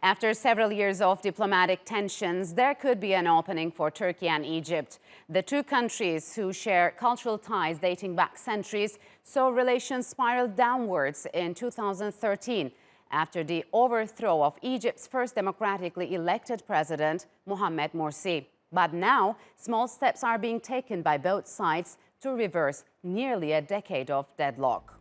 After several years of diplomatic tensions, there could be an opening for Turkey and Egypt. The two countries, who share cultural ties dating back centuries, saw relations spiral downwards in 2013 after the overthrow of Egypt's first democratically elected president, Mohamed Morsi. But now, small steps are being taken by both sides to reverse nearly a decade of deadlock.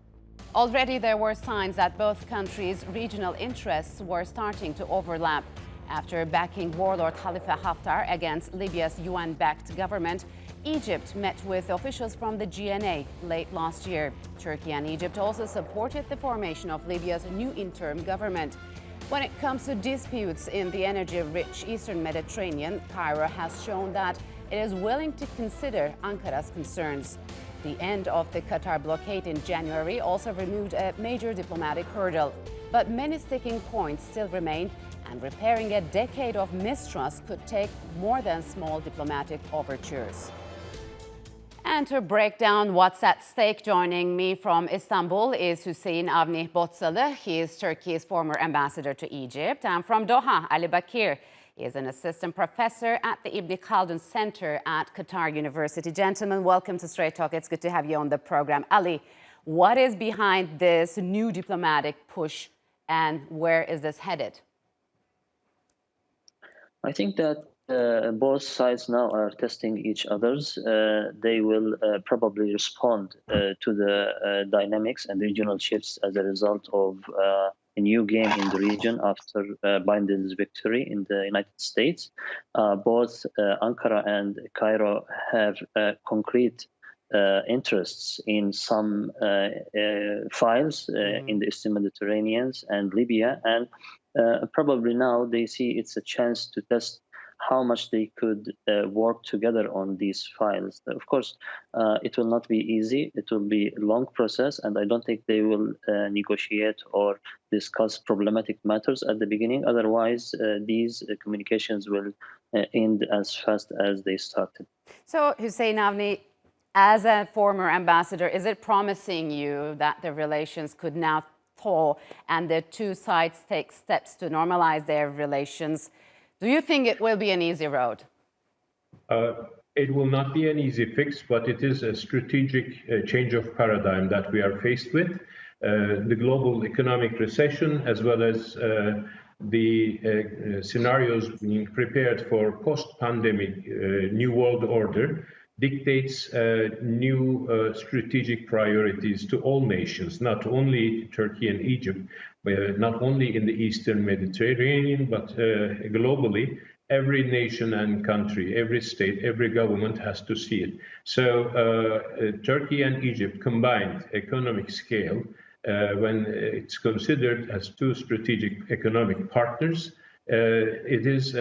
Already there were signs that both countries' regional interests were starting to overlap. After backing warlord Khalifa Haftar against Libya's UN-backed government, Egypt met with officials from the GNA late last year. Turkey and Egypt also supported the formation of Libya's new interim government. When it comes to disputes in the energy-rich Eastern Mediterranean, Cairo has shown that it is willing to consider Ankara's concerns. The end of the Qatar blockade in January also removed a major diplomatic hurdle. But many sticking points still remain, and repairing a decade of mistrust could take more than small diplomatic overtures. And to break down what's at stake, joining me from Istanbul is Huseyin Avni Botsali. He is Turkey's former ambassador to Egypt. And from Doha, Ali Bakir. He is an assistant professor at the Ibn Khaldun Center at Qatar University. Gentlemen, welcome to Straight Talk. It's good to have you on the program. Ali, what is behind this new diplomatic push and where is this headed? I think that both sides now are testing each other's. They will probably respond to the dynamics and regional shifts as a result of a new game in the region after Biden's victory in the United States. Both Ankara and Cairo have concrete interests in some files in the Eastern Mediterranean and Libya, and probably now they see it's a chance to test how much they could work together on these files. Of course, it will not be easy. It will be a long process, and I don't think they will negotiate or discuss problematic matters at the beginning. Otherwise, these communications will end as fast as they started. So, Huseyin Avni, as a former ambassador, is it promising you that the relations could now thaw and the two sides take steps to normalize their relations? Do you think it will be an easy road? It will not be an easy fix, but it is a strategic change of paradigm that we are faced with. The global economic recession, as well as the scenarios being prepared for post-pandemic new world order, dictates new strategic priorities to all nations, not only Turkey and Egypt, not only in the Eastern Mediterranean, but globally. Every nation and country, every state, every government has to see it. So Turkey and Egypt combined economic scale, when it's considered as two strategic economic partners, it is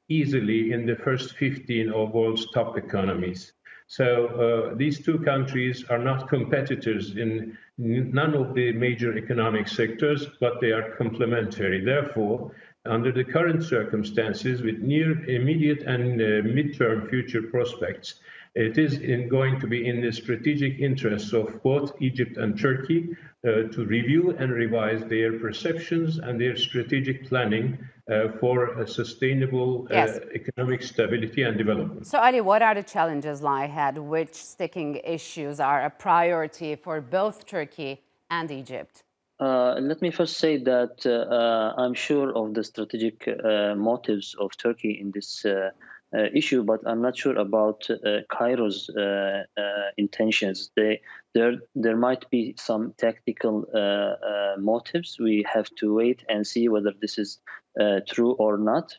easily in the first 15 of world's top economies. So these two countries are not competitors in none of the major economic sectors, but they are complementary. Therefore, under the current circumstances, with near, immediate and mid-term future prospects, it is going to be in the strategic interests of both Egypt and Turkey to review and revise their perceptions and their strategic planning for a sustainable economic stability and development. So, Ali, what are the challenges lie ahead? Which sticking issues are a priority for both Turkey and Egypt? Let me first say that I'm sure of the strategic motives of Turkey in this issue, but I'm not sure about Cairo's intentions. There might be some tactical motives. We have to wait and see whether this is true or not.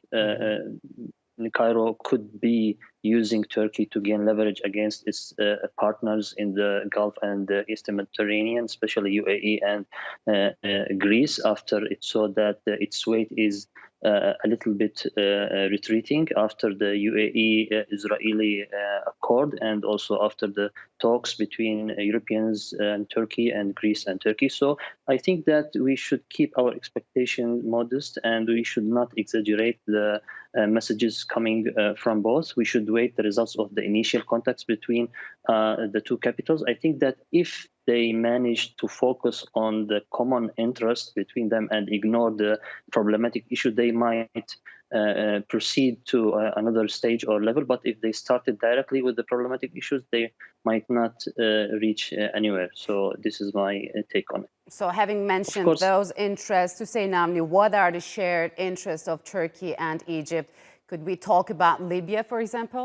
Cairo could be using Turkey to gain leverage against its partners in the Gulf and the Eastern Mediterranean, especially UAE and Greece, after it saw that its weight is a little bit retreating after the UAE-Israeli accord, and also after the talks between Europeans and Turkey and Greece and Turkey. So I think that we should keep our expectations modest, and we should not exaggerate the messages coming from both. We should wait the results of the initial contacts between the two capitals. I think that if they manage to focus on the common interest between them and ignore the problematic issue, they might proceed to another stage or level. But if they started directly with the problematic issues, they might not reach anywhere. So this is my take on it. So having mentioned those interests, Huseyin Avni, what are the shared interests of Turkey and Egypt? Could we talk about Libya, for example?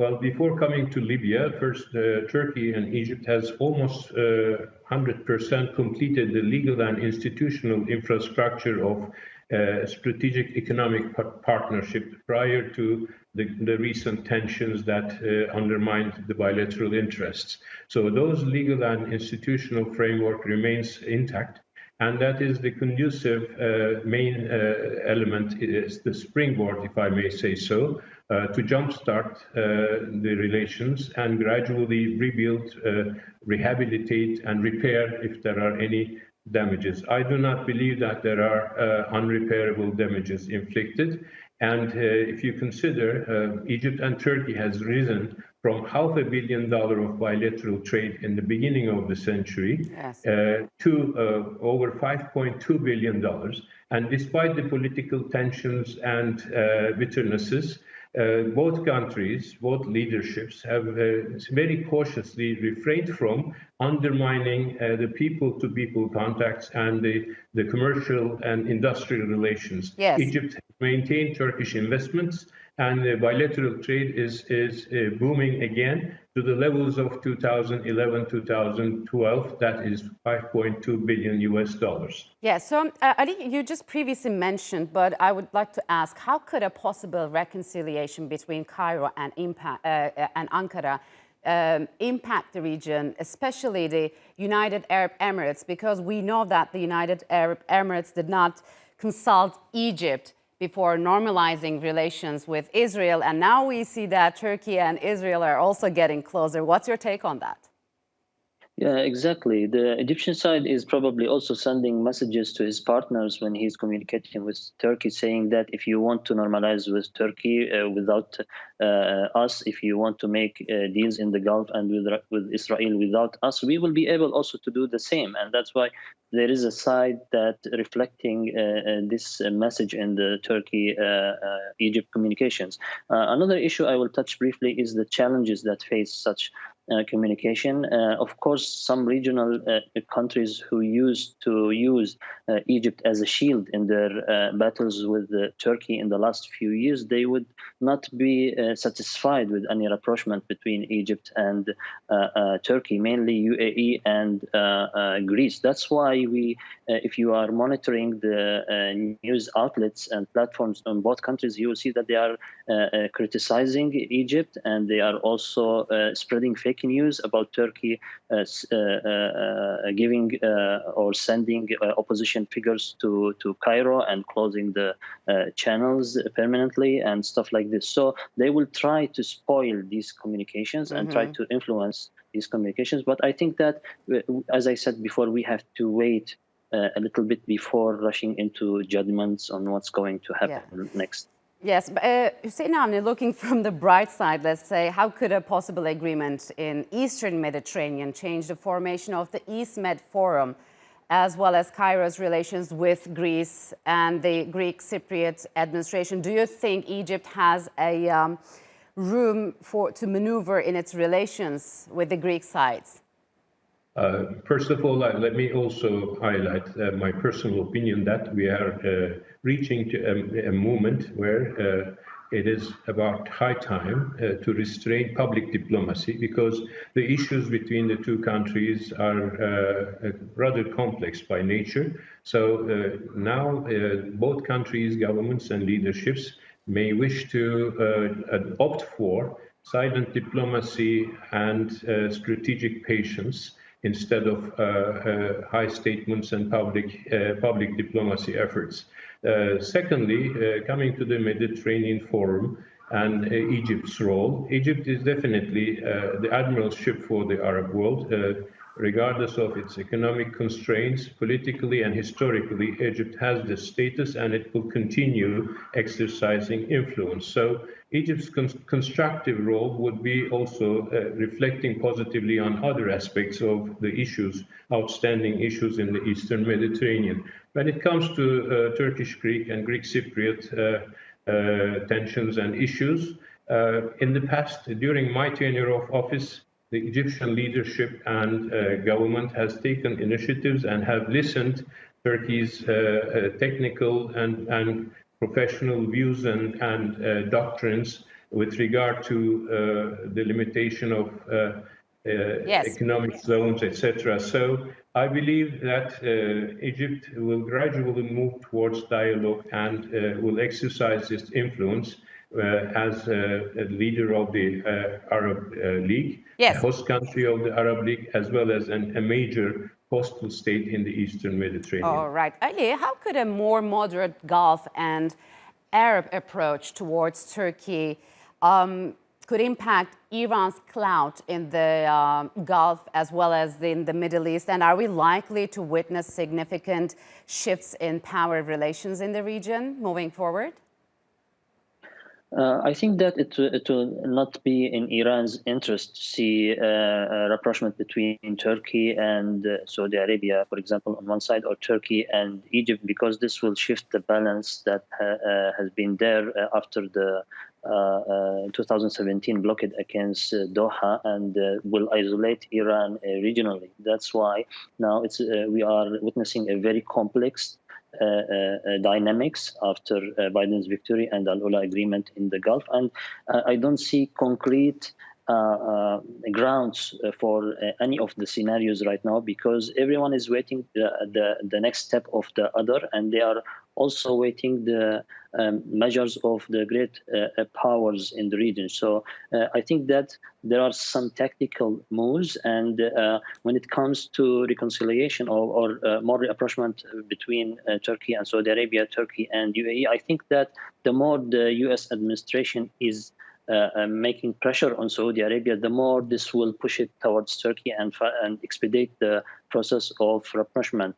Well, before coming to Libya, first, Turkey and Egypt has almost 100% completed the legal and institutional infrastructure of strategic economic partnership prior to the recent tensions that undermined the bilateral interests. So those legal and institutional framework remains intact. And that is the conducive main element, is the springboard, if I may say so, to jumpstart the relations and gradually rebuild, rehabilitate, and repair if there are any damages. I do not believe that there are unrepairable damages inflicted. And if you consider Egypt and Turkey has risen from $500 million of bilateral trade in the beginning of the century to over $5.2 billion. And despite the political tensions and bitternesses, both countries, both leaderships have very cautiously refrained from undermining the people-to-people contacts and the commercial and industrial relations. Egypt has maintained Turkish investments, and the bilateral trade is booming again to the levels of 2011, 2012. That is $5.2 billion US. Yeah, so Ali, you just previously mentioned, but I would like to ask, how could a possible reconciliation between Cairo and Ankara impact the region, especially the United Arab Emirates? Because we know that the United Arab Emirates did not consult Egypt before normalizing relations with Israel. And now we see that Turkey and Israel are also getting closer. What's your take on that? Yeah, exactly. The Egyptian side is probably also sending messages to his partners when he's communicating with Turkey, saying that if you want to normalize with Turkey without us, if you want to make deals in the Gulf and with Israel without us, we will be able also to do the same. And that's why there is a side that reflecting this message in the Turkey-Egypt communications. Another issue I will touch briefly is the challenges that face such communication. Of course, some regional countries who used to use Egypt as a shield in their battles with Turkey in the last few years, they would not be satisfied with any rapprochement between Egypt and Turkey, mainly UAE and Greece. That's why if you are monitoring the news outlets and platforms on both countries, you will see that they are criticizing Egypt, and they are also spreading fake news about Turkey giving or sending opposition figures to Cairo and closing the channels permanently and stuff like this. So they will try to spoil these communications and try to influence these communications. But I think that, as I said before, we have to wait a little bit before rushing into judgments on what's going to happen next. Yes, but Huseyin Avni, looking from the bright side, let's say, how could a possible agreement in Eastern Mediterranean change the formation of the East Med Forum, as well as Cairo's relations with Greece and the Greek Cypriot administration? Do you think Egypt has a room to maneuver in its relations with the Greek sides? First of all, let me also highlight my personal opinion that we are reaching to a moment where it is about high time to restrain public diplomacy, because the issues between the two countries are rather complex by nature. So now both countries' governments and leaderships may wish to opt for silent diplomacy and strategic patience instead of high statements and public diplomacy efforts. Secondly, coming to the Mediterranean Forum and Egypt's role, Egypt is definitely the admiral ship for the Arab world. regardless of its economic constraints, politically and historically, Egypt has this status and it will continue exercising influence. So Egypt's constructive role would be also reflecting positively on other aspects of the issues, outstanding issues in the Eastern Mediterranean. When it comes to Turkish-Greek and Greek-Cypriot tensions and issues, in the past, during my tenure of office, the Egyptian leadership and government has taken initiatives and have listened Turkey's technical and professional views and doctrines with regard to the limitation of economic zones, etc. So I believe that Egypt will gradually move towards dialogue and will exercise its influence as a leader of the Arab League, a host country of the Arab League, as well as a major coastal state in the Eastern Mediterranean. All right. Ali, how could a more moderate Gulf and Arab approach towards Turkey could impact Iran's clout in the Gulf as well as in the Middle East? And are we likely to witness significant shifts in power relations in the region moving forward? I think that it will not be in Iran's interest to see a rapprochement between Turkey and Saudi Arabia, for example, on one side, or Turkey and Egypt, because this will shift the balance that has been there after the 2017 blockade against Doha, and will isolate Iran regionally. That's why now we are witnessing a very complex dynamics after Biden's victory and the Al-Ula agreement in the Gulf. And I don't see concrete grounds for any of the scenarios right now, because everyone is waiting the next step of the other, and they are also waiting the measures of the great powers in the region. So I think that there are some tactical moves, and when it comes to reconciliation or more rapprochement between Turkey and Saudi Arabia, Turkey and UAE, I think that the more the U.S. administration is making pressure on Saudi Arabia, the more this will push it towards Turkey and expedite the process of rapprochement.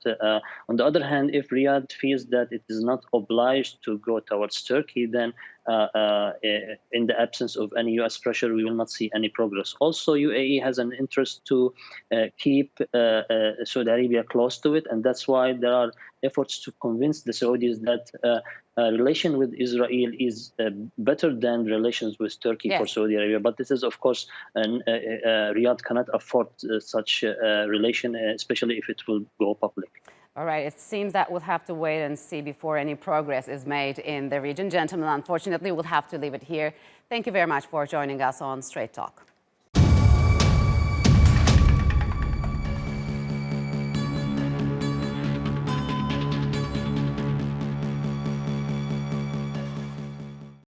On the other hand, if Riyadh feels that it is not obliged to go towards Turkey, then in the absence of any U.S. pressure, we will not see any progress. Also, UAE has an interest to keep Saudi Arabia close to it, and that's why there are efforts to convince the Saudis that relation with Israel is better than relations with Turkey for Saudi Arabia. But this is, of course, Riyadh cannot afford such a relation, especially if it will go public. All right, it seems that we'll have to wait and see before any progress is made in the region. Gentlemen, unfortunately, we'll have to leave it here. Thank you very much for joining us on Straight Talk.